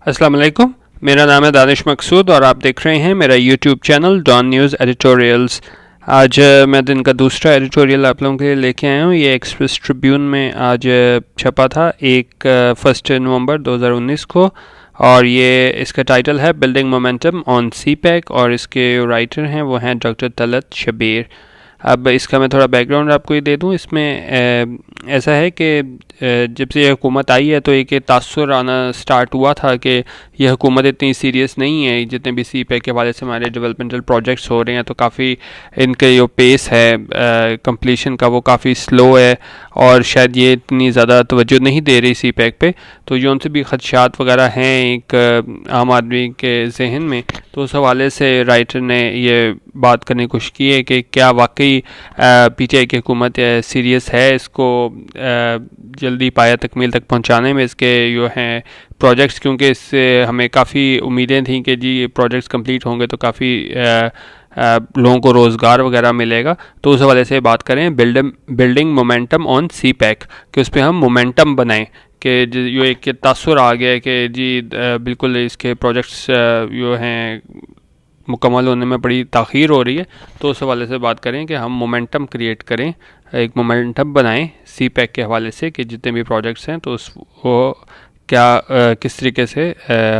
अस्सलाम वालेकुम। मेरा नाम है दानिश मकसूद और आप देख रहे हैं मेरा YouTube channel Dawn news editorials. आज मैं दिन का दूसरा एडिटोरियल आप लोगों के लिए लेके आया हूँ। ये एक्सप्रेस ट्रिब्यून में आज छपा था 1 नवंबर 2019 को, और ये इसका टाइटल है बिल्डिंग मोमेंटम ऑन सीपैक, और इसके राइटर हैं वो हैं डॉक्टर तलत शबीर। अब इसका मैं थोड़ा बैकग्राउंड आपको ये दे दूँ। इसमें ऐसा है कि जब से ये हुकूमत आई है तो एक तासुर आना स्टार्ट हुआ था कि यह हुकूमत इतनी सीरियस नहीं है। जितने भी सी पैक के हवाले से हमारे डेवलपमेंटल प्रोजेक्ट्स हो रहे हैं तो काफ़ी इनके जो पेस है कंप्लीशन का वो काफ़ी स्लो है, और शायद ये इतनी ज़्यादा तवज्जो नहीं दे रही सी पैक पे। तो जो उनसे भी खदशात वगैरह हैं एक आम आदमी के जहन में, तो उस हवाले से राइटर ने ये बात करने की कोशिश की है कि क्या वाकई पीटीआई की हुकूमत सीरियस है इसको जल्दी पाया तकमील तक पहुंचाने में, इसके जो हैं प्रोजेक्ट्स, क्योंकि इससे हमें काफ़ी उम्मीदें थी कि जी ये प्रोजेक्ट्स कंप्लीट होंगे तो काफ़ी लोगों को रोज़गार वगैरह मिलेगा। तो उस हवाले से बात करें building momentum on CPEC, कि उस पर हम मोमेंटम बनाएं कि जो एक तासुर आ गया है कि जी बिल्कुल इसके प्रोजेक्ट्स जो हैं मुकम्मल होने में बड़ी ताख़ीर हो रही है। तो उस हवाले से बात करें कि हम मोमेंटम क्रिएट करें, एक मोमेंटम बनाएं सी पैक के हवाले से कि जितने भी प्रोजेक्ट्स हैं तो उस वो क्या किस तरीके से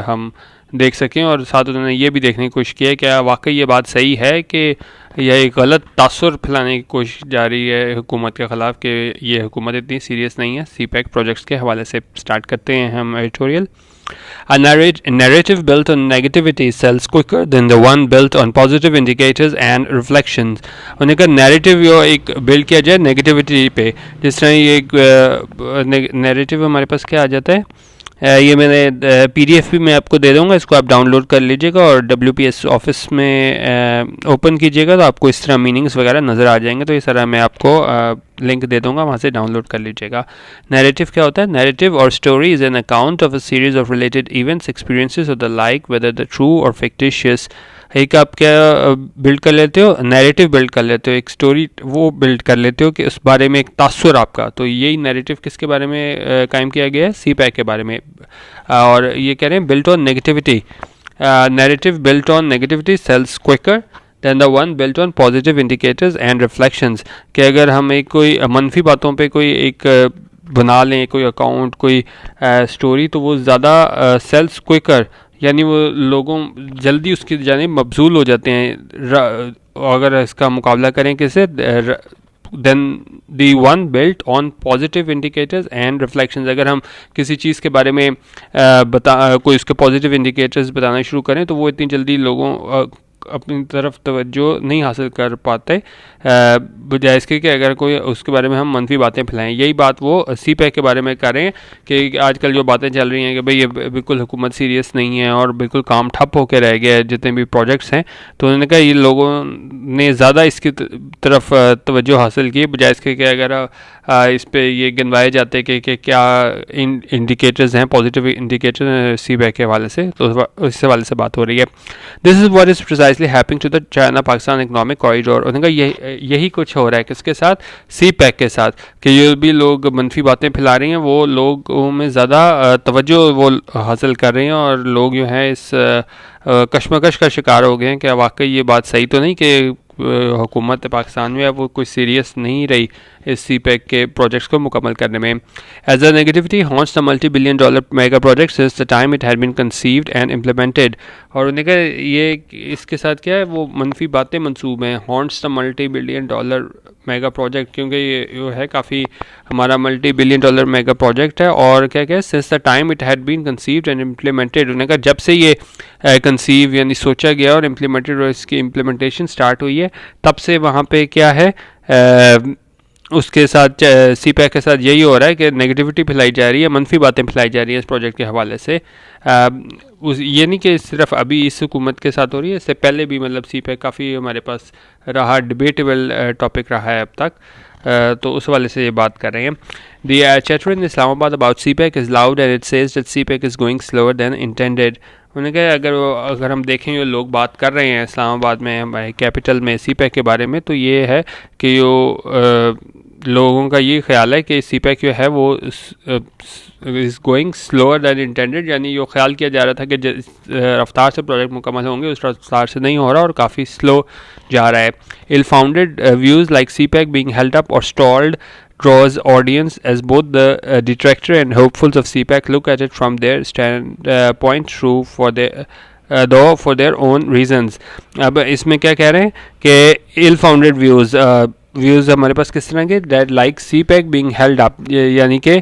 हम देख सकें। और साथ उन्होंने ये भी देखने की कोशिश की है कि क्या वाकई ये बात सही है कि यह एक गलत तासुर फैलाने की कोशिश जारी है हुकूमत के ख़िलाफ़ कि ये हुकूमत इतनी सीरियस नहीं है। सी पैक प्रोजेक्ट्स के हवाले से स्टार्ट करते हैं हम editorial. A narrative built on negativity sells quicker than the one built on positive indicators and reflections. उन्हें का नैरेटिव जो एक बिल्ड किया जाए नेगेटिविटी पे, जिस तरह ये एक नैरेटिव हमारे पास क्या आ जाता है, ये मैंने पीडीएफ भी मैं आपको दे दूंगा, इसको आप डाउनलोड कर लीजिएगा और डब्ल्यूपीएस ऑफिस में ओपन कीजिएगा तो आपको इस तरह मीनिंग्स वगैरह नज़र आ जाएंगे। तो इस तरह मैं आपको लिंक दे दूंगा, वहाँ से डाउनलोड कर लीजिएगा। नैरेटिव क्या होता है? नैरेटिव और story is an account of a series of related events experiences और the like, whether the true और फिक्टिशियस। एक आप क्या बिल्ड कर लेते हो, नैरेटिव बिल्ड कर लेते हो, एक स्टोरी वो बिल्ड कर लेते हो कि उस बारे में एक तासुर आपका। तो यही नैरेटिव किसके बारे में कायम किया गया है? सी पैक के बारे में। और ये कह रहे हैं built on negativity, narrative built on negativity sells quicker than the one built on positive indicators and reflections. कि अगर हम एक कोई मनफी बातों पे कोई एक बना लें, कोई अकाउंट, कोई स्टोरी, तो वो ज़्यादा सेल्स क्विकर, यानी वो लोगों जल्दी उसकी जाने मबजूल हो जाते हैं। अगर इसका मुकाबला करें किसे, than the one built on positive indicators and reflections. अगर हम किसी चीज़ के बारे में कोई उसके पॉजिटिव इंडिकेटर्स बताना शुरू करें तो वो इतनी जल्दी लोगों अपनी तरफ तवज्जो नहीं हासिल कर पाते, बजाय इसके कि अगर कोई उसके बारे में हम मनफी बातें फैलाएं। यही बात वो सी पैक के बारे में करें कि आजकल जो बातें चल रही हैं कि भाई ये बिल्कुल हुकूमत सीरियस नहीं है और बिल्कुल काम ठप होकर रह गया है जितने भी प्रोजेक्ट्स हैं। तो उन्होंने कहा ये लोगों ने ज़्यादा इसकी तरफ तवज्जो हासिल की, बजाय इसके कि अगर इस पर ये गिनवाए जाते कि क्या इंडिकेटर्स हैं, पॉजिटिव इंडिकेटर सी पैक के हवाले से। तो इस हवाले से बात हो रही है। This is what is precisely happening to the China Pakistan economic corridor. उन्होंने कहा यही कुछ हो रहा है किसके साथ? सी पैक के साथ, कि ये भी लोग मनफी बातें फैला रहे हैं, वो लोगों में ज़्यादा तवज्जो वो हासिल कर रहे हैं, और लोग जो हैं इस कशमकश का शिकार हो गए हैं कि वाकई ये बात सही तो नहीं कि हुकूमत पाकिस्तान में अब वो कोई सीरियस नहीं रही इस सी पैक के प्रोजेक्ट्स को मुकम्मल करने में। As a negativity haunts the $multi-billion mega project since the time it had been conceived and implemented. और उन्हें कहा ये इसके साथ क्या है, वो मनफी बातें मंसूब हैं। Haunts the $multi-billion mega project, क्योंकि ये है काफ़ी हमारा $multi-billion मेगा प्रोजेक्ट है। और क्या क्या since the time it had been conceived and implemented. उन्होंने कहा जब से ये कंसीव यानी सोचा गया और इम्प्लीमेंटेड और इसकी इम्प्लीमेंटेशन स्टार्ट हुई है, तब से वहाँ पे क्या है उसके साथ सी पैक के साथ यही हो रहा है कि नेगेटिविटी फैलाई जा रही है, मनफी बातें फैलाई जा रही हैं इस प्रोजेक्ट के हवाले से। ये नहीं कि सिर्फ अभी इस हुकूमत के साथ हो रही है, इससे पहले भी मतलब सी पैक काफ़ी हमारे पास रहा, डिबेटेबल टॉपिक रहा है अब तक। तो उस वाले से ये बात कर रहे हैं। दी chatter in Islamabad about CPEC is loud and it says that CPEC is going slower than intended. उन्होंने कहा अगर हम देखें जो लोग बात कर रहे हैं इस्लामाबाद में, हमारे कैपिटल में सी पैक के बारे में, तो ये है कि जो लोगों का ये ख्याल है कि CPEC जो है वो is going slower then intended, यानी ये ख्याल किया जा रहा था कि जिस रफ्तार से प्रोजेक्ट मुकम्मल होंगे उस रफ्तार से नहीं हो रहा और काफ़ी स्लो जा रहा है. Ill founded views like CPEC being held up और stalled draws audience as both the detractor and hopefuls of CPEC look at it from their standpoint true for their though for their own reasons. अब इसमें क्या कह रहे हैं कि ill founded views हमारे पास किस तरह के, that like CPEC being held up, यानी कि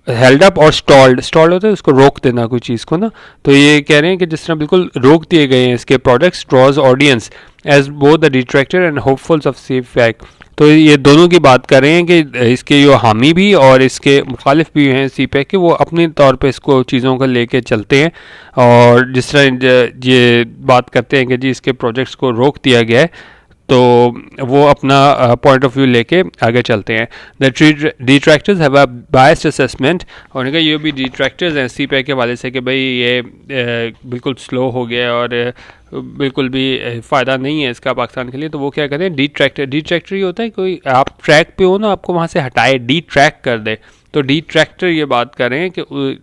हेल्ड अप और स्टॉल्ड होता है उसको रोक देना कोई चीज़ को ना, तो ये कह रहे हैं कि जिस तरह बिल्कुल रोक दिए गए हैं इसके products draws audience as both the detractor and hopefuls of CPEC. तो ये दोनों की बात कर रहे हैं कि इसके जो हामी भी और इसके मुखालिफ भी हैं CPEC के, वो अपने तौर पे इसको चीज़ों को लेके चलते हैं और जिस तरह ये बात करते हैं कि जी इसके प्रोजेक्ट्स को रोक दिया गया है तो वो अपना पॉइंट ऑफ व्यू लेके आगे चलते हैं. The detractors have a biased assessment, और उनका ये भी डिट्रैक्टर्स हैं CPEC के वाले से कि भाई ये बिल्कुल स्लो हो गया और बिल्कुल भी फ़ायदा नहीं है इसका पाकिस्तान के लिए. तो वो क्या कहते हैं, डिट्रैक्टर ये होता है कोई आप ट्रैक पे हो ना, आपको वहाँ से हटाए, डिट्रैक कर दे. तो डिट्रैक्टर ये बात कर रहे हैं कि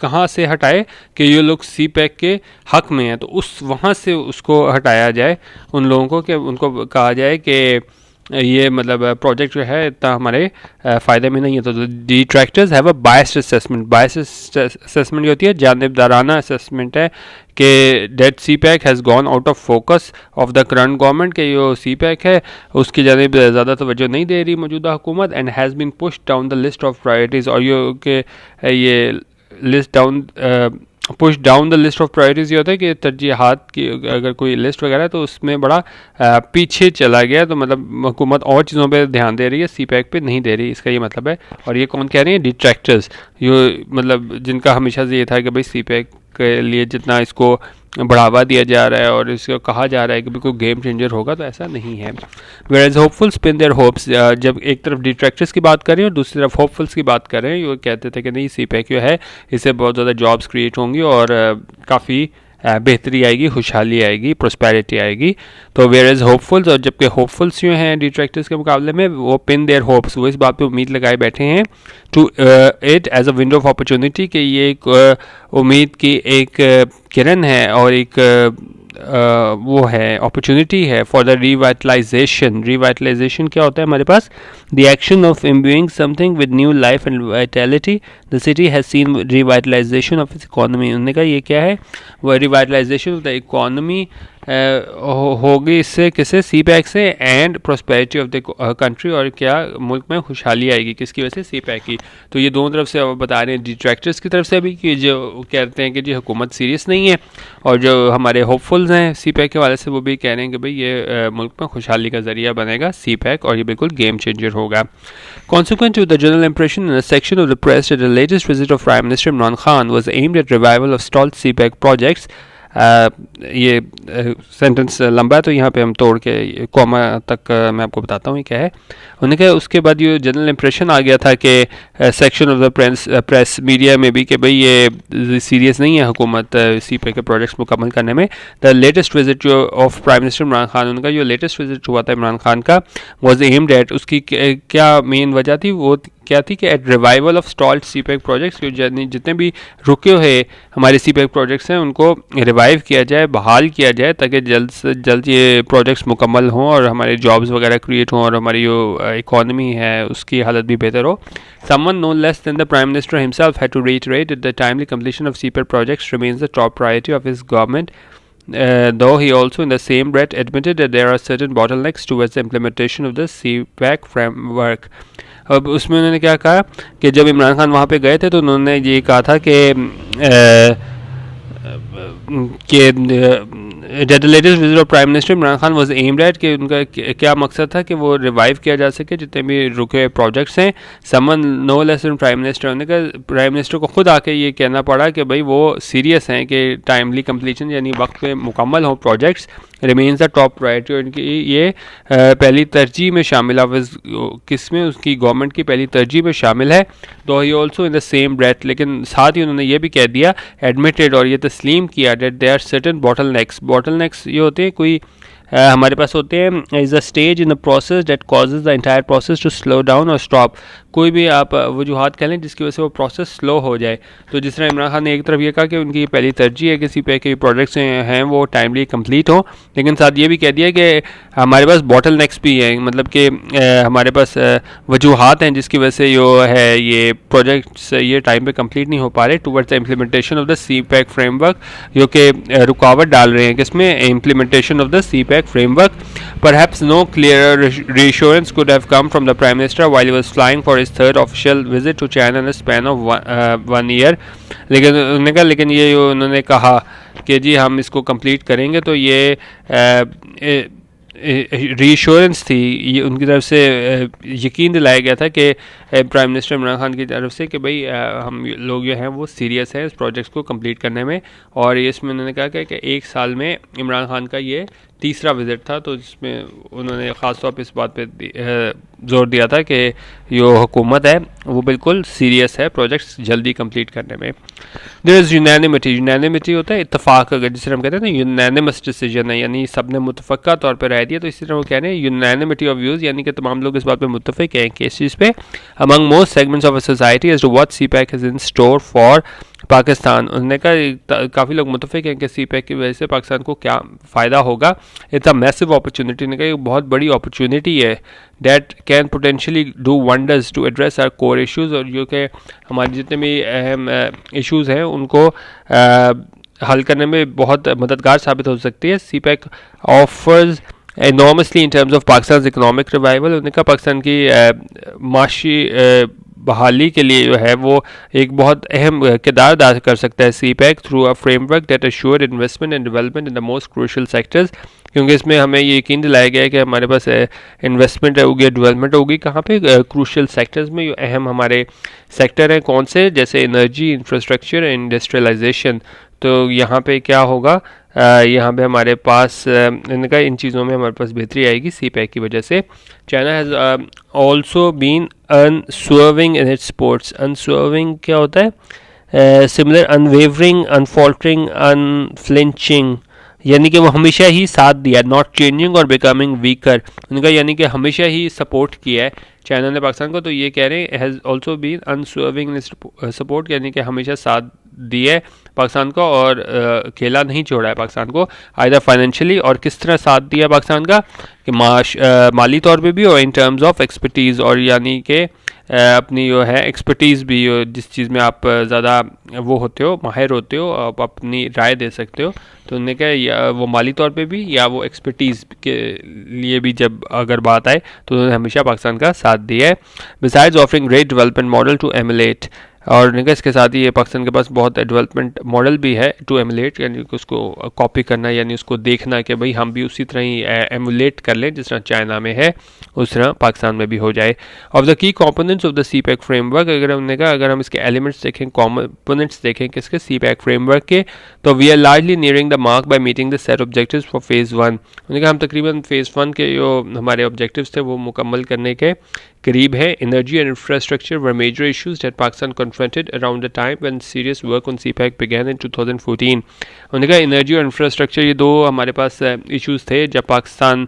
कहाँ से हटाए कि ये लोग CPEC के हक़ में हैं, तो उस वहाँ से उसको हटाया जाए उन लोगों को, कि उनको कहा जाए कि ये मतलब प्रोजेक्ट जो है इतना हमारे फ़ायदे में नहीं है. तो detractors have a biased assessment. Biased assessment होती है जानिबदाराना असेसमेंट है कि that CPEC has gone out of focus of the current government, के जो CPEC है उसकी जानिब ज़्यादा तवज्जो नहीं दे रही मौजूदा हुकूमत, and has been push down the list of priorities, और ये list down push down the list of priorities ये होता है कि तरजीहात की अगर कोई लिस्ट वगैरह है तो उसमें बड़ा पीछे चला गया, तो मतलब हुकूमत और चीज़ों पे ध्यान दे रही है, CPEC पे नहीं दे रही, इसका ये मतलब है. और ये कौन कह रहे हैं, डिट्रैक्टर्स, ये मतलब जिनका हमेशा से ये था कि भाई CPEC के लिए जितना इसको बढ़ावा दिया जा रहा है और इसको कहा जा रहा है कि बिल्कुल गेम चेंजर होगा, तो ऐसा नहीं है. Where hopeful spin their hopes, जब एक तरफ डिट्रैक्टर्स की बात करें और दूसरी तरफ होपफुल्स की बात करें, ये कहते थे कि नहीं CPEC जो है इससे बहुत ज़्यादा जॉब्स क्रिएट होंगी और काफ़ी बेहतरी आएगी, खुशहाली आएगी, प्रोस्पेरिटी आएगी. तो वेयर इज़ होपफुल्स, और जबकि होपफुल्स जो हैं डिट्रैक्टर्स के मुकाबले में वो पिन देयर होप्स, वो इस बात पे उम्मीद लगाए बैठे हैं to it as a window of opportunity, कि ये एक उम्मीद की एक किरण है और एक वो है अपॉर्चुनिटी है फॉर द रिवाइटलाइजेशन. रिवाइटलाइजेशन क्या होता है हमारे पास, the action of imbuing something with new life and vitality. The city has seen revitalisation of its economy. उन्होंने कहा ये क्या है, वो रिवाइटलाइजेशन ऑफ द इकोनॉमी होगी इससे, किससे, CPEC से, and prosperity of the country, और क्या मुल्क में खुशहाली आएगी किसकी वजह से, CPEC की. तो ये दोनों तरफ से अब बता रहे हैं, डिट्रैक्टर्स की तरफ से भी कि जो कहते हैं कि जी हुकूमत सीरियस नहीं है, और जो हमारे होपफुल्स हैं CPEC के वाले से वो भी कह रहे हैं कि भाई ये मुल्क में खुशहाली का ज़रिया बनेगा CPEC और ये बिल्कुल गेम चेंजर होगा. Consequent to the general impression in a section of the press that the latest visit of Prime Minister Imran Khan was aimed at revival of stalled CPEC projects. ये sentence लंबा है तो यहाँ पे हम तोड़ के कॉमा तक मैं आपको बताता हूँ ये क्या है. उन्होंने कहा उसके बाद ये जनरल इम्प्रेशन आ गया था कि section of the press media में भी कि भाई ये सीरियस नहीं है हुकूमत CPEC के प्रोजेक्ट्स मुकम्मल करने में. द लेटेस्ट विजिट जो of prime minister Imran Khan, उनका जो लेटेस्ट विजिट हुआ था इमरान खान का, वॉज एम्ड एट, उसकी क्या मेन वजह थी, वो क्या थी कि at revival of stalled CPEC projects, जितने भी रुके हुए हमारे CPEC प्रोजेक्ट्स हैं उनको रिवाइव किया जाए, बहाल किया जाए, ताकि जल्द से जल्द ये प्रोजेक्ट्स मुकम्मल हों और हमारे जॉब्स वगैरह क्रिएट हों और हमारी जो इकॉनमी है उसकी हालत भी बेहतर हो. Someone no less than the Prime Minister himself had to reiterate that the timely completion of CPEC projects remains the top priority of his government. Though he also in the same breath admitted that there are certain bottlenecks towards the implementation of the CPEC framework. अब उसमें उन्होंने क्या कहा कि जब इमरान खान वहाँ पे गए थे तो उन्होंने ये कहा था कि the latest visit of prime minister Imran Khan was aimed at, कि उनका क्या मकसद था कि वो रिवाइव किया जा सके जितने भी रुके हुए प्रोजेक्ट्स हैं. Summon no less than prime minister, उन्होंने कहा प्राइम मिनिस्टर को खुद आके ये कहना पड़ा कि भाई वो सीरियस हैं कि टाइमली कंप्लीशन यानी वक्त पे मुकम्मल हो projects, remains the top priority. उनकी ये पहली तरजीह में शामिल है, किसमें, उसकी गवर्नमेंट की पहली तरजीह में शामिल है. Though he also in the same breath, लेकिन साथ ही उन्होंने ये भी कह दिया, एडमिटेड और ये तस्लीम किया, that they are certain bottlenecks. Bottlenecks ये होते हैं कोई हमारे पास होते हैं is a stage in the process that causes the entire process to slow down और स्टॉप। कोई भी आप वजूहात कह लें जिसकी वजह से वो प्रोसेस स्लो हो जाए। तो जिस तरह इमरान खान ने एक तरफ ये कहा कि उनकी पहली तरजीह है कि CPEC के प्रोजेक्ट्स हैं वो टाइमली कंप्लीट हो, लेकिन साथ ये भी कह दिया कि हमारे पास बॉटल नेक्स भी हैं, मतलब कि हमारे पास वजूहात हैं जिसकी वजह से जो है ये प्रोजेक्ट्स ये टाइम पे कंप्लीट नहीं हो पा रहे towards the implementation of the CPEC framework, जो कि रुकावट डाल रहे हैं किसमें, implementation of the CPEC framework. Perhaps no clearer reassurance could have come from the Prime Minister while he was flying for his third official visit to China in a span of one year. लेकिन ये उन्होंने कहा कि जी हम इसको complete करेंगे, तो ये रीश्योरेंस थी, ये उनकी तरफ से यकीन दिलाया गया था कि प्राइम मिनिस्टर इमरान खान की तरफ से कि भाई हम लोग जो हैं वो सीरियस हैं इस प्रोजेक्ट्स को कंप्लीट करने में। और ये इसमें उन्होंने कहा कि एक साल में इमरान खान का ये तीसरा विज़िट था, तो जिसमें उन्होंने ख़ास तौर पे इस बात पे ज़ोर दिया था कि जो हुकूमत है वो बिल्कुल सीरियस है प्रोजेक्ट्स जल्दी कंप्लीट करने में। देयर इज़ यूनैनिमिटी होता है इत्तफाक, अगर जिसे हम कहते हैं ना यूनैनिमस डिसीजन है, यानी सब ने मुतफ़क्का तौर पर राय दिया, तो इसी तरह वो कह रहे हैं यूनैनिमिटी ऑफ व्यूज़, यानी कि तमाम लोग इस बात पर मुत्तफ़िक हैं कि इस चीज़ पे among most segments of a society as to what CPEC is in store for Pakistan. उन्होंने कहा काफ़ी लोग मुतफ़िक हैं कि CPEC की वजह से पाकिस्तान को क्या फ़ायदा होगा। इट्स अ मैसिव अपॉर्चुनिटी, ने कहा बहुत बड़ी अपॉर्चुनिटी है that can potentially do wonders to address our core issues, और जो कि हमारे जितने भी अहम इश्यूज़ हैं उनको हल करने में बहुत मददगार साबित हो सकती है। CPEC offers enormously in terms of Pakistan's economic revival। उन्होंने कहा पाकिस्तान की माशी बहाली के लिए जो है वो एक बहुत अहम किरदार अदा कर सकता है CPEC through a framework that assure investment and development in the most crucial sectors, क्योंकि इसमें हमें ये यकीन दिलाया गया है कि हमारे पास इन्वेस्टमेंट होगी, डेवलपमेंट होगी कहाँ पे, क्रूशल सेक्टर्स में। जो अहम हमारे सेक्टर हैं कौन से, जैसे एनर्जी, इंफ्रास्ट्रक्चर, इंडस्ट्रियलाइजेशन। तो यहाँ पे क्या होगा, यहाँ पे हमारे पास इनका इन चीज़ों में हमारे पास बेहतरी आएगी CPEC की वजह से। China has also been unswerving in its sports. Unswerving क्या होता है, सिमिलर, अनवेवरिंग, अनफॉल्टरिंग, अनफ्लिंचिंग, यानी कि वो हमेशा ही साथ दिया, नॉट चेंजिंग और बिकमिंग वीकर। उनका यानी कि हमेशा ही सपोर्ट किया है चाइना ने पाकिस्तान को। तो ये कह रहे हैं हैज़ ऑल्सो बीन अनस्वर्विंग सपोर्ट, यानी कि हमेशा साथ दिया है पाकिस्तान को और खेला नहीं छोड़ा है पाकिस्तान को, आइदर फाइनेंशियली, और किस तरह साथ दिया पाकिस्तान का कि माली तौर पे भी, और इन टर्म्स ऑफ एक्सपर्टीज़, और यानी कि अपनी जो है एक्सपर्टीज़ भी, जिस चीज़ में आप ज़्यादा वो होते हो, माहिर होते हो, आप अपनी राय दे सकते हो। तो उन्होंने कहा या वो माली तौर पे भी या वो एक्सपर्टीज़ के लिए भी जब अगर बात आए तो उन्होंने हमेशा पाकिस्तान का साथ दिया है। Besides offering great development model to emulate, और उन्होंने इसके साथ ही ये पाकिस्तान के पास बहुत डेवलपमेंट मॉडल भी है टू एमुलेट, यानी कि उसको कॉपी करना, यानी उसको देखना कि भाई हम भी उसी तरह ही एमुलेट कर लें जिस तरह चाइना में है उस तरह पाकिस्तान में भी हो जाए। Of the key components of the CPEC framework, अगर हमने कहा अगर हम इसके एलिमेंट्स देखें, कंपोनेंट्स देखें किसके CPEC फ्रेमवर्क के, तो we are largely nearing the mark by meeting the set objectives for phase 1। उन्होंने कहा हम तकरीबन फेज़ 1 के जो हमारे ऑब्जेक्टिव्स थे वो मुकम्मल करने के करीब है। Energy and infrastructure were major issues that Pakistan confronted around the time when serious work on CPEC began in 2014। उन्होंने कहा एनर्जी और इंफ्रास्ट्रक्चर ये दो हमारे पास इश्यूज थे जब पाकिस्तान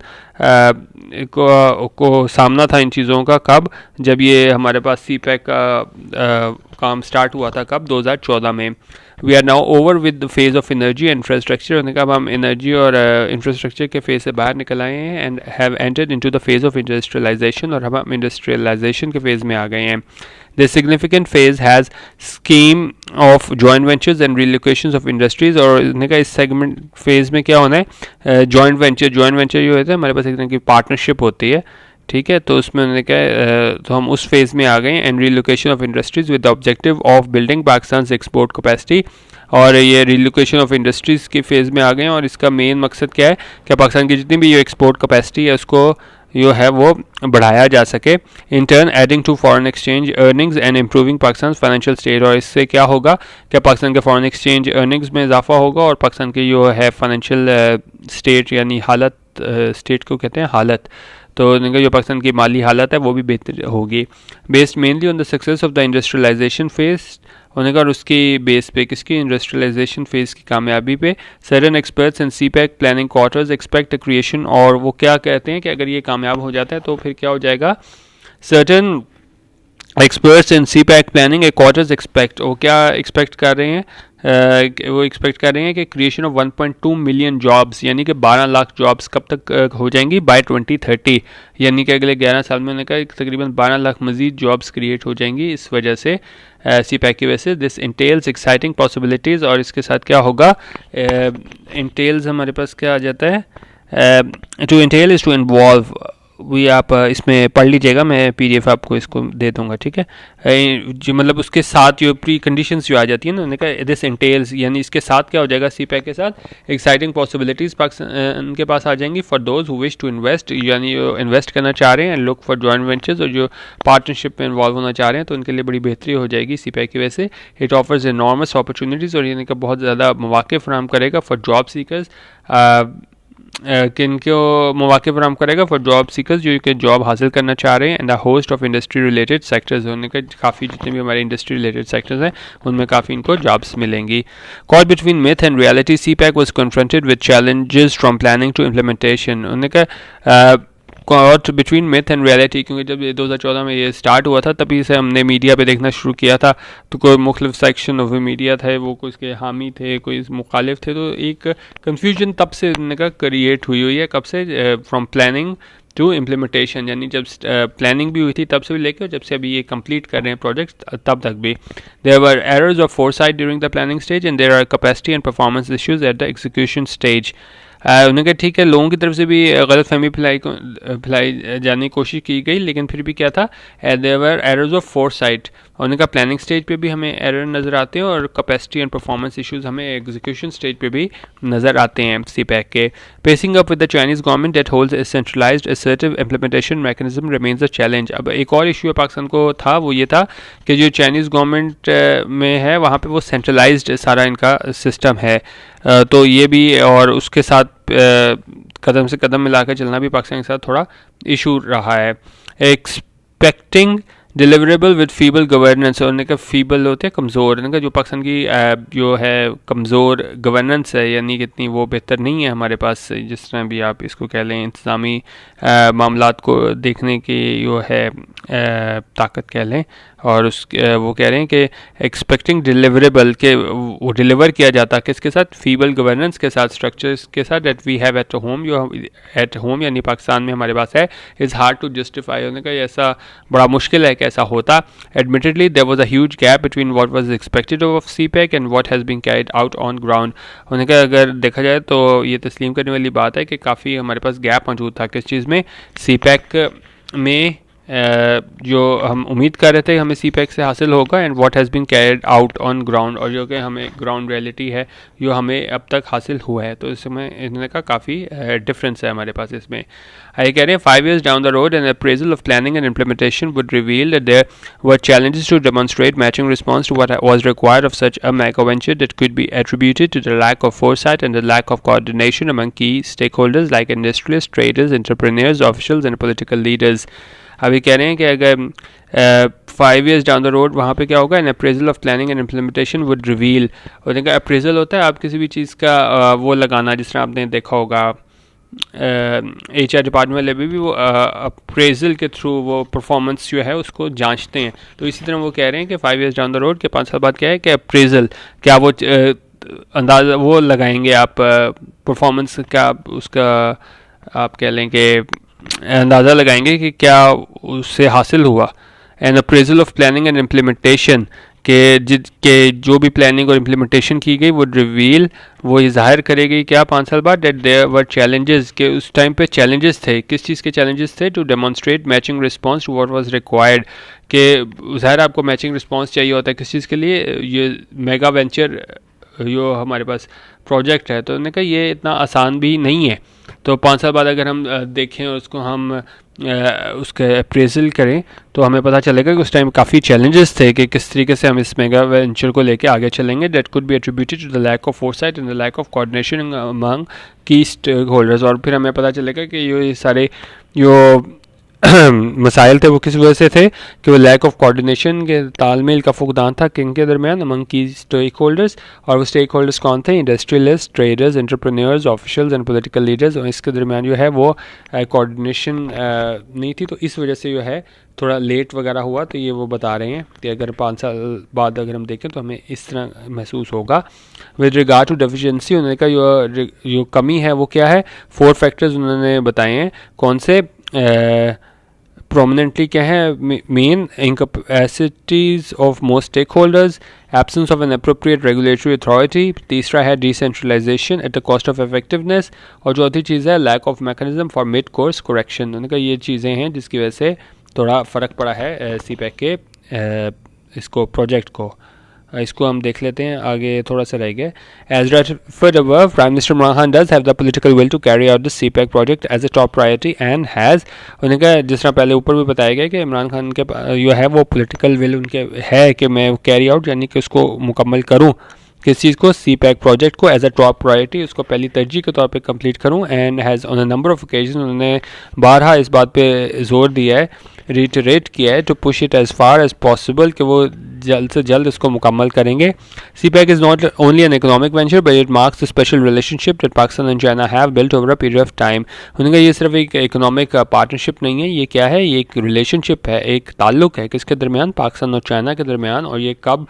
को सामना था इन चीज़ों का, कब, जब ये हमारे पास CPEC का काम स्टार्ट हुआ था, कब, 2014 में। We are now over with the phase of energy and infrastructure. उन्होंने कहा हम एनर्जी और इंफ्रास्ट्रक्चर के फेज़ से बाहर निकल आए हैं and have entered into the phase of industrialisation, और हम इंडस्ट्रियलाइजेशन के फेज़ में आ गए हैं। This significant phase has scheme of joint ventures and relocations of industries, और उन्होंने कहा इस सेगमेंट फेज़ में क्या होना है, जॉइंट वेंचर जो होता है हमारे पास एक तरह की पार्टनरशिप होती है, ठीक है, तो उसमें उन्होंने कहा तो हम उस फेज़ में आ गए हैं। And relocation of industries with the objective of building Pakistan export capacity, और ये रिलोकेशन ऑफ इंडस्ट्रीज़ के फेज़ में आ गए हैं, और इसका मेन मकसद क्या है कि पाकिस्तान की जितनी भी ये एक्सपोर्ट कैपेसिटी है उसको जो है वो बढ़ाया जा सके। In turn adding to foreign exchange earnings and improving Pakistan financial state, और इससे क्या होगा कि पाकिस्तान के फॉरेन एक्सचेंज अर्निंग्स में इजाफा होगा और पाकिस्तान की जो है फाइनेंशियल स्टेट यानी हालत, स्टेट को कहते हैं हालत, तो जो पाकिस्तान की माली हालत है वो भी बेहतर होगी। Based mainly on the success of the industrialisation phase उन्होंने कहा उसकी बेस पे किसकी इंडस्ट्रियलाइजेशन फेज़ की कामयाबी पे certain experts and CPEC planning quarters expect creation, और वो क्या कहते हैं कि अगर ये कामयाब हो जाता है तो फिर क्या हो जाएगा, certain experts in CPEC planning quarters expect, वो क्या एक्सपेक्ट कर रहे हैं, वो एक्सपेक्ट कर रहे हैं कि क्रिएशन ऑफ 1.2 मिलियन जॉब्स यानी कि 12 लाख जॉब्स कब तक हो जाएंगी, बाय 2030, यानी कि अगले 11 साल में उन्होंने कहा तकरीबन 12 लाख मजीद जॉब्स क्रिएट हो जाएंगी इस वजह से, सी पैक की वजह से। दिस इंटेल्स एक्साइटिंग पॉसिबिलिटीज़, और इसके साथ क्या होगा, इंटेल्स हमारे पास क्या आ जाता है, to entail is to involve, भी आप इसमें पढ़ लीजिएगा, मैं पीडीएफ आपको इसको दे दूंगा, ठीक है। जो मतलब उसके साथ जो प्री कंडीशंस जो आ जाती है ना, उन्होंने कहा दिस इंटेल्स, यानी इसके साथ क्या हो जाएगा, सी पैक के साथ एक्साइटिंग पॉसिबिलिटीज़ पाकिस्तान के पास आ जाएंगी for those who wish to invest, यानी इन्वेस्ट करना चाह रहे हैं, लुक फॉर जॉइंट वेंचर्स, और जो पार्टनरशिप में इन्वॉल्व होना चाह रहे हैं तो उनके लिए बड़ी बेहतरी हो जाएगी सी पैक की वजह से। इट ऑफर्स एनॉर्मस अपॉर्चुनिटीज़, और यानी कि बहुत ज़्यादा मौके फराहम करेगा फॉर जॉब सीकर्स, किन को मौके फराहम करेगा फॉर जॉब सीकर्स जो कि जॉब हासिल करना चाह रहे हैं, and the host of industry related sectors, होने का काफ़ी जितने भी हमारे इंडस्ट्री रिलेटेड सेक्टर्स हैं उनमें काफ़ी इनको जॉब्स मिलेंगी। Caught between myth and reality, CPEC was confronted with challenges from planning to implementation, उन्होंने कहा caught between myth and reality, क्योंकि जब ये 2014 में ये स्टार्ट हुआ था तभी से हमने मीडिया पे देखना शुरू किया था, तो कोई मुख्तलिफ सेक्शन ऑफ मीडिया थे, वो कोई इसके हामी थे, कोई मुखालिफ थे, तो एक कन्फ्यूजन तब से उन्होंने कहा क्रिएट हुई है, कब से, फ्रॉम प्लानिंग टू इम्प्लीमेंटेशन, यानी जब प्लानिंग भी हुई थी तब से भी लेकर जब से अभी ये कंप्लीट कर रहे हैं प्रोजेक्ट तब तक भी। There were errors of foresight during the planning stage and there are capacity and performance issues at the execution stage. उन्होंने कहा ठीक है, लोगों की तरफ से भी गलत फहमी फैलाई जाने की कोशिश की गई, लेकिन फिर भी क्या था, there were errors of foresight, उन्होंने कहा प्लानिंग स्टेज पे भी हमें एरर नज़र आते हैं और कैपेसिटी एंड परफॉर्मेंस इश्यूज हमें एग्जीक्यूशन स्टेज पे भी नज़र आते हैं सी पैक के। Pacing up with the Chinese government that holds A centralised assertive implementation mechanism remains a challenge. अब एक और इशू पाकिस्तान को था, वो ये था कि जो चाइनीज़ गवर्नमेंट में है वहाँ पे वो सेंट्रलाइज्ड सारा इनका सिस्टम है, तो ये भी, और उसके साथ कदम से कदम मिलाकर चलना भी पाकिस्तान के साथ थोड़ा इशू रहा है। Expecting deliverable with feeble governance, उन्होंने कहा फीबल होते हैं कमज़ोर, उन्होंने कहा जो पाकिस्तान की जो है कमज़ोर गवर्नेंस है, यानी कि इतनी वो बेहतर नहीं है हमारे पास, जिस तरह भी आप इसको कह लें, इंतज़ामी मामलात को देखने की जो है ताकत कह लें, और उस वो कह रहे हैं कि एक्सपेक्टिंग डिलीवरेबल के वो डिलीवर किया जाता है किसके साथ, फीबल गवर्नेंस के साथ, स्ट्रक्चर्स के साथ, that we have at home, जो एट होम यानी पाकिस्तान में हमारे पास है, इज़ हार्ड टू जस्टिफाई, उन्होंने कहा ऐसा बड़ा मुश्किल है कि ऐसा होता। Admittedly there was a huge gap between what was expected of CPEC and what has been carried out on ground. उन्होंने कहा अगर देखा जाए तो ये तस्लीम करने वाली बात है कि काफ़ी हमारे पास गैप मौजूद था किस चीज़ में, सी पैक में, जो हम उम्मीद कर रहे थे हमें सी पैक से हासिल होगा, and what has been carried out on ground, और जो कि हमें ग्राउंड रियलिटी है जो हमें अब तक हासिल हुआ है, तो इसमें इन्होंने कहा काफ़ी डिफरेंस है हमारे पास इसमें। आइए कह रहे हैं 5 years down the road an appraisal of planning and implementation would reveal that there were challenges to demonstrate matching response to what was required of such a mega venture that could be attributed to the lack of foresight and the lack of coordination among key stakeholders like industrialists, traders, entrepreneurs, officials and political leaders। अभी कह रहे हैं कि अगर 5 years down the road वहाँ पे क्या होगा, an appraisal of planning and implementation would reveal, और इनका अप्रेजल होता है आप किसी भी चीज़ का वो लगाना, जिस तरह आपने देखा होगा HR डिपार्टमेंट वाले भी वो अप्रेजल के थ्रू वो परफॉर्मेंस जो है उसको जांचते हैं, तो इसी तरह वो कह रहे हैं कि 5 years डाउन द रोड के 5 साल बाद क्या है कि अप्रेजल क्या वो अंदाज़ा वो लगाएंगे आप परफॉर्मेंस का, उसका आप कह लें कि अंदाज़ा लगाएंगे कि क्या उससे हासिल हुआ। An appraisal of planning and implementation के जो भी प्लानिंग और इम्प्लीमेंटेशन की गई वो रिवील, वो ज़ाहिर करेगी क्या 5 साल बाद, डेट देयर वर चैलेंजेस, के उस टाइम पे चैलेंजेस थे, किस चीज़ के चैलेंजेस थे, to demonstrate matching response to what was required, कि ज़ाहिर आपको मैचिंग रिस्पॉन्स चाहिए होता है किस चीज़ के लिए, ये मेगा वेंचर जो हमारे पास प्रोजेक्ट है, तो उन्होंने कहा ये इतना आसान भी नहीं है। तो 5 साल बाद अगर हम देखें और उसको हम उसके अप्रेजल करें तो हमें पता चलेगा कि उस टाइम काफ़ी चैलेंजेस थे कि किस तरीके से हम इस मेगा वेंचर को लेके आगे चलेंगे। That could be attributed to the lack of foresight and the lack of coordination among key stakeholders, और फिर हमें पता चलेगा कि ये सारे जो मसाइल थे वो किस वजह से थे कि वो लैक ऑफ कोऑर्डिनेशन के तालमेल का फुकदान था किन के दरमियान अमंग की स्टेक होल्डर्स, और वो स्टेक होल्डर्स कौन थे? Industrialist, traders, entrepreneurs, officials and political leaders, और इसके दरमियान जो है वो कोऑर्डिनेशन नहीं थी, तो इस वजह से जो है थोड़ा लेट वगैरह हुआ। तो ये वो बता रहे हैं कि अगर 5 साल बाद अगर हम देखें तो हमें इस तरह महसूस होगा। विद रिगार्ड टू डेफिशिएंसी, उन्होंने कहा जो कमी है वो क्या है? 4 फैक्टर्स उन्होंने बताए हैं। कौन से? प्रोमिनेंटली क्या है? Main incapacities of most stakeholders, absence of an appropriate regulatory authority, तीसरा है decentralisation at the cost of effectiveness, और चौथी चीज़ है lack of mechanism for mid course correction. उन्होंने कहा ये चीज़ें हैं जिसकी वजह से थोड़ा फ़र्क पड़ा है सीपैक के इसको प्रोजेक्ट को। इसको हम देख लेते हैं, आगे थोड़ा सा रह गया। As referred above, prime minister Imran Khan does have the political will to carry out the CPEC project as a top priority and has, उन्होंने कहा जिस तरह पहले ऊपर भी बताया गया कि इमरान खान के जो है वो पॉलिटिकल विल उनके है कि मैं कैरी आउट यानी कि उसको मुकम्मल करूँ, किस चीज़ को? सीपैक प्रोजेक्ट को एज अ टॉप प्रायोरिटी, उसको पहली तरजीह के तौर पे कंप्लीट करूं। And has on a number of occasion, उन्होंने बारहा इस बात पे जोर दिया है, रिटरेट किया है, to push it as far as possible कि वो जल्द से जल्द इसको मुकम्मल करेंगे। CPEC is not only an economic venture but it marks a special relationship that Pakistan and China have built over a period of time. उन्होंने कहा ये सिर्फ एक इकोनॉमिक पार्टनरशिप नहीं है, ये क्या है? ये एक रिलेशनशिप है, एक ताल्लुक है किसके दरमियान? पाकिस्तान और चाइना के दरमियान। और ये कब?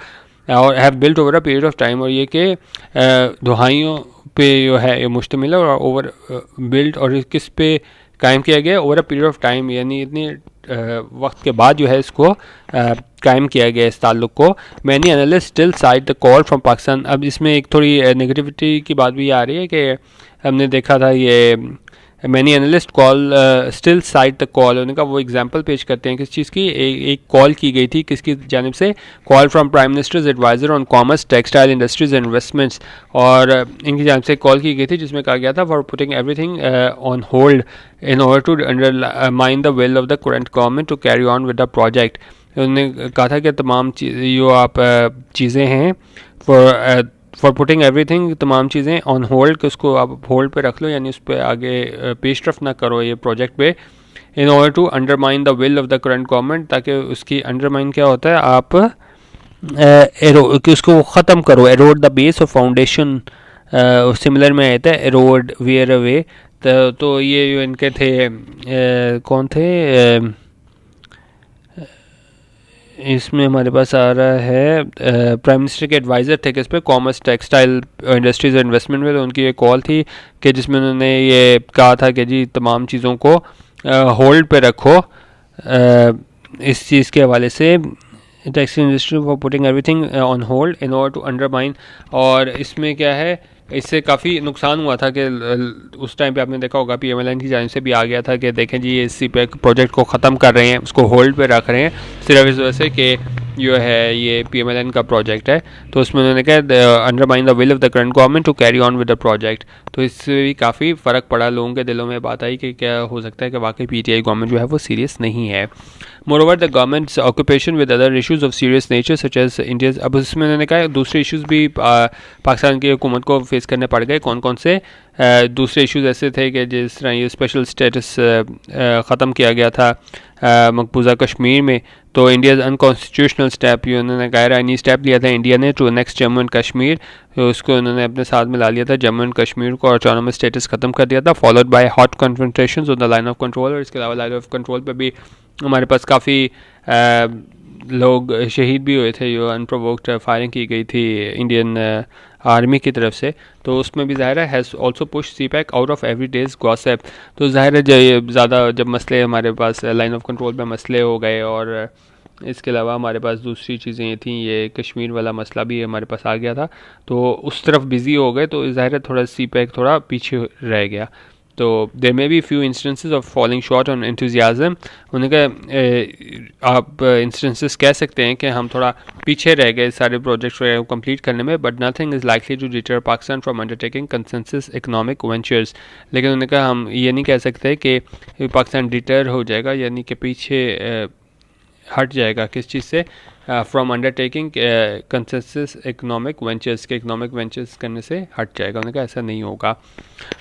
और have built over a period of time, और ये कि दुहाइयों पे जो है ये मुश्तमिल है, और ओवर बिल्ट और किस पे कायम किया गया? Over a period of time, यानी इतने वक्त के बाद जो है इसको कायम किया गया इस ताल्लुक को। Many analyst still side the call from Pakistan. अब इसमें एक थोड़ी नेगेटिविटी की बात भी आ रही है कि हमने देखा था ये many analyst call still side the call, उन्होंने कहा वो एग्जांपल पेश करते हैं किस चीज़ की? एक कॉल की गई थी किसकी जानिब से? Call from prime minister's adviser on commerce, textile industries and investments, और इनकी जानिब से कॉल की गई थी जिसमें कहा गया था for putting everything on hold in order to undermine the will of the current government to carry on with the project. उन्होंने कहा था कि तमाम जो आप चीज़ें हैं फॉर पुटिंग एवरीथिंग, तमाम चीज़ें ऑन होल्ड, कि उसको आप होल्ड पे रख लो, यानी उस पर आगे पेशरफ ना करो ये प्रोजेक्ट पे। In order to undermine the will of the current government, ताकि उसकी अंडरमाइन क्या होता है? आप कि उसको ख़त्म करो, arrowed the base of foundation, similar में आता है एरोड वेयर अवे। तो ये जो इनके थे कौन थे? इसमें हमारे पास आ रहा है प्राइम मिनिस्टर के एडवाइज़र थे किस पे? कॉमर्स, टेक्सटाइल इंडस्ट्रीज और इन्वेस्टमेंट में। तो उनकी ये कॉल थी कि जिसमें उन्होंने ये कहा था कि जी तमाम चीज़ों को होल्ड पे रखो, इस चीज़ के हवाले से textile industry for putting everything on hold in order to undermine. और इसमें क्या है, इससे काफ़ी नुकसान हुआ था कि उस टाइम पे आपने देखा होगा PMLN की जानिब से भी आ गया था कि देखें जी ये सीपैक प्रोजेक्ट को ख़त्म कर रहे हैं, उसको होल्ड पे रख रहे हैं सिर्फ इस वजह से कि जो है ये PMLN का प्रोजेक्ट है। तो उसमें उन्होंने कहा undermine the will of the current government to carry on with the project. तो इससे भी काफ़ी फ़र्क पड़ा, लोगों के दिलों में बात आई कि क्या हो सकता है कि वाकई PTI गवर्नमेंट जो है वो सीरियस नहीं है। Moreover the government's occupation with other issues of serious nature such as India's. अब उसमें उन्होंने कहा दूसरे इशूज़ भी पाकिस्तान की हुकूमत को फेस करने पड़ गए। कौन कौन से दूसरे इशूज़ ऐसे थे कि जिस तरह ये स्पेशल स्टेटस ख़त्म किया गया था मकबूजा कश्मीर में, तो इंडियाज़ अनकॉन्स्टिट्यूशनल स्टेप, ये उन्होंने गायरानी स्टेप लिया था इंडिया ने to annex Jammu and Kashmir, तो उसको उन्होंने अपने साथ मिला लिया था, जम्मू एंड कश्मीर को ऑटोनमस स्टेटस ख़त्म कर दिया था, followed by hot confrontations on the line of control. और इसके अलावा लाइन ऑफ कंट्रोल पे भी हमारे पास काफ़ी लोग शहीद भी हुए थे, जो अनप्रोवोक्ड फायरिंग की गई थी इंडियन आर्मी की तरफ से। तो उसमें भी ज़ाहिर है has also push CPEC out of every days gossip. तो ज़ाहिर है ज़्यादा जब मसले हमारे पास लाइन ऑफ कंट्रोल पे मसले हो गए, और इसके अलावा हमारे पास दूसरी चीज़ें ये थी, ये कश्मीर वाला मसला भी हमारे पास आ गया था, तो उस तरफ बिज़ी हो गए, तो ज़ाहिर है थोड़ा सीपैक थोड़ा पीछे रह गया। तो there may be few instances of falling short on enthusiasm. उन्होंने कहा आप इंस्टेंसेस कह सकते हैं कि हम थोड़ा पीछे रह गए सारे प्रोजेक्ट्स को कंप्लीट करने में, but nothing is likely to deter Pakistan from undertaking consensus economic ventures. लेकिन उन्होंने कहा हम ये नहीं कह सकते कि पाकिस्तान डिटर हो जाएगा, यानी कि पीछे हट जाएगा किस चीज़ से, from undertaking consensus economic ventures के, इकोनॉमिक वेंचर्स करने से हट जाएगा। उन्होंने कहा ऐसा नहीं होगा।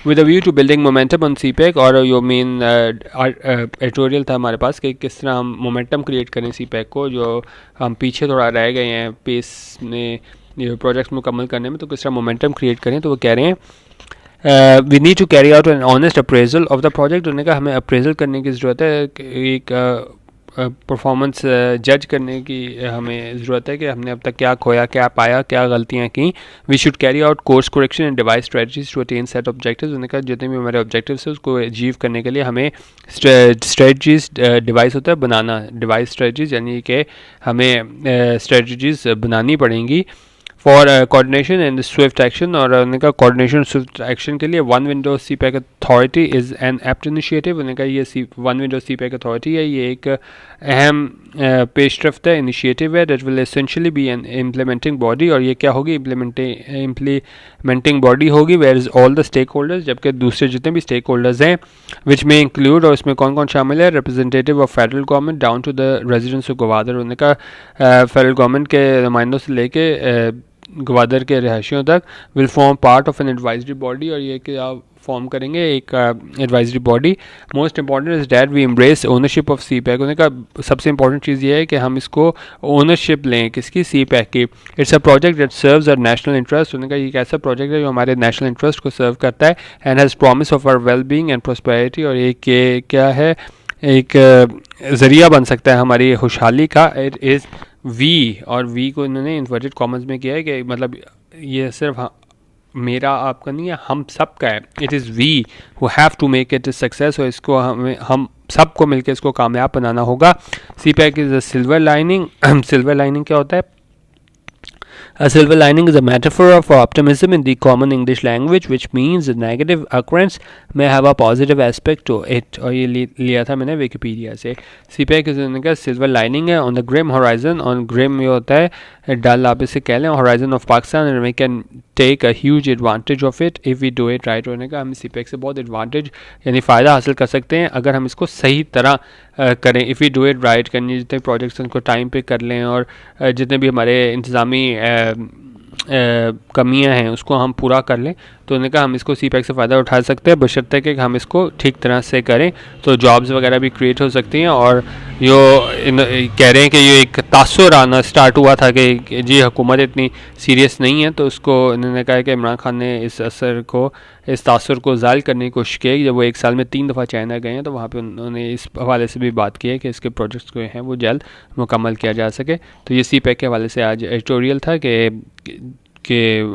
With a view to building momentum on CPEC, और यो मेन एडिटोरियल था हमारे पास कि किस तरह हम मोमेंटम क्रिएट करें CPEC को, जो हम पीछे थोड़ा रह गए हैं पेस में ये प्रोजेक्ट्स मुकम्मल करने में, तो किस तरह मोमेंटम क्रिएट करें। तो वो कह रहे हैं we need to carry out an honest appraisal of the project. उन्होंने कहा हमें अप्रेजल करने की ज़रूरत है, एक परफॉर्मेंस जज करने की हमें ज़रूरत है कि हमने अब तक क्या खोया, क्या पाया, क्या गलतियाँ की। We should carry out course correction and devise strategies to attain set objectives. उन्होंने कहा जितने भी हमारे ऑब्जेक्टिव्स हैं उसको अचीव करने के लिए हमें स्ट्रेटजीज, डिवाइस होता है बनाना, डिवाइस स्ट्रेटजीज यानी कि हमें स्ट्रेटजीज बनानी पड़ेंगी for coordination and Swift action. और उन्होंने कहा कोऑर्डिनेशन स्विफ्ट एक्शन के लिए one window CPEC authority is an apt initiative. उन्होंने कहा ये वन विंडो CPEC अथॉरिटी है, ये एक अहम पेशरफ्त है, इनिशिएटिव है, that will essentially be an implementing body. और ये क्या होगी, इम्प्लीमेंटिंग बॉडी होगी where is all the stakeholders, जबकि दूसरे जितने भी स्टेक होल्डर्स हैं विच में इंक्लूड, और इसमें कौन कौन शामिल है, representative of federal government down to the residents of Gwadar. उन्होंने कहा फेडरल गवर्नमेंट के नुमाइंदों से लेके गवादर के रहायशियों तक will form part of an advisory body, और ये कि आप फॉर्म करेंगे एक advisory body. Most important is that we embrace ownership of CPEC। उन्होंने कहा सबसे इंपॉर्टेंट चीज़ ये है कि हम इसको ओनरशिप लें, किसकी, CPEC की। It's a project that serves our national interest. उन्होंने कहा ये एक ऐसा प्रोजेक्ट है जो हमारे नेशनल इंटरेस्ट को सर्व करता है, and has promise of our well being and prosperity. और ये क्या है, एक ज़रिया बन सकता है हमारी खुशहाली का। इट इज़ वी, और वी को इन्होंने इन्वर्टेड कॉमर्स में किया है कि मतलब ये सिर्फ मेरा आपका नहीं है, हम सब का है। It is we who have to make it success, और इसको हम सबको मिलकर इसको कामयाब बनाना होगा। CPEC is a silver lining. Silver lining क्या होता है? A silver lining is a metaphor of optimism in the common English language, which means a negative occurrence may have a positive aspect to it. और ये लिया था मैंने Wikipedia से। CPEC का सिल्वर लाइनिंग है on the grim horizon. On grim ये होता है डल, आप इसे कह लें, horizon of Pakistan, and we can take a huge advantage of it if we do it right. होने का हम CPEC से बहुत एडवांटेज यानी फ़ायदा हासिल कर सकते हैं अगर हम इसको सही तरह करें। If we do it right, करनी जितने प्रोजेक्ट्स उनको टाइम पे कर लें, और जितने भी हमारे इंतज़ामी कमियां हैं उसको हम पूरा कर लें, तो उन्होंने कहा हम इसको CPEC से फ़ायदा उठा सकते हैं, बशर्ते कि हम इसको ठीक तरह से करें तो जॉब्स वगैरह भी क्रिएट हो सकती हैं। और यो कह रहे हैं कि ये एक तासुर आना स्टार्ट हुआ था कि जी हुकूमत इतनी सीरियस नहीं है, तो उसको इन्होंने कहा कि इमरान खान ने इस असर को, इस तासुर को ज़ायल करने की कोशिश की। जब वो 1 साल में 3 दफ़ा चाइना गए हैं तो वहाँ पे उन्होंने इस हवाले से भी बात की है कि इसके प्रोजेक्ट्स जो हैं वो जल्द मुकम्मल किया जा सके। तो ये CPEC के हवाले से आज एडिटोरियल था कि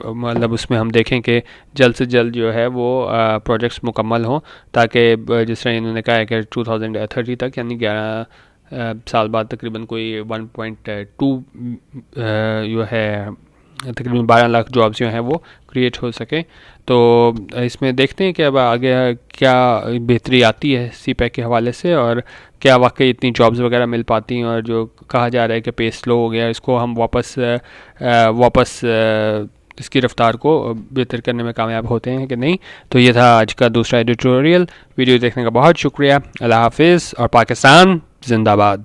मतलब उसमें हम देखें कि जल्द से जल्द जो है वो प्रोजेक्ट्स मुकम्मल हों, ताकि जिस तरह इन्होंने कहा है कि 2030 तक यानी 11 साल बाद तकरीबन कोई 1.2 जो है तकरीबन 12 लाख जॉब्स जो हैं वो क्रिएट हो सके। तो इसमें देखते हैं कि अब आगे क्या बेहतरी आती है CPEC के हवाले से, और क्या वाकई इतनी जॉब्स वगैरह मिल पाती हैं, और जो कहा जा रहा है कि पे स्लो हो गया इसको हम वापस इसकी रफ्तार को बेहतर करने में कामयाब होते हैं कि नहीं। तो ये था आज का दूसरा एडिटोरियल। वीडियो देखने का बहुत शुक्रिया। अल्लाह हाफिज़ और पाकिस्तान जिंदाबाद।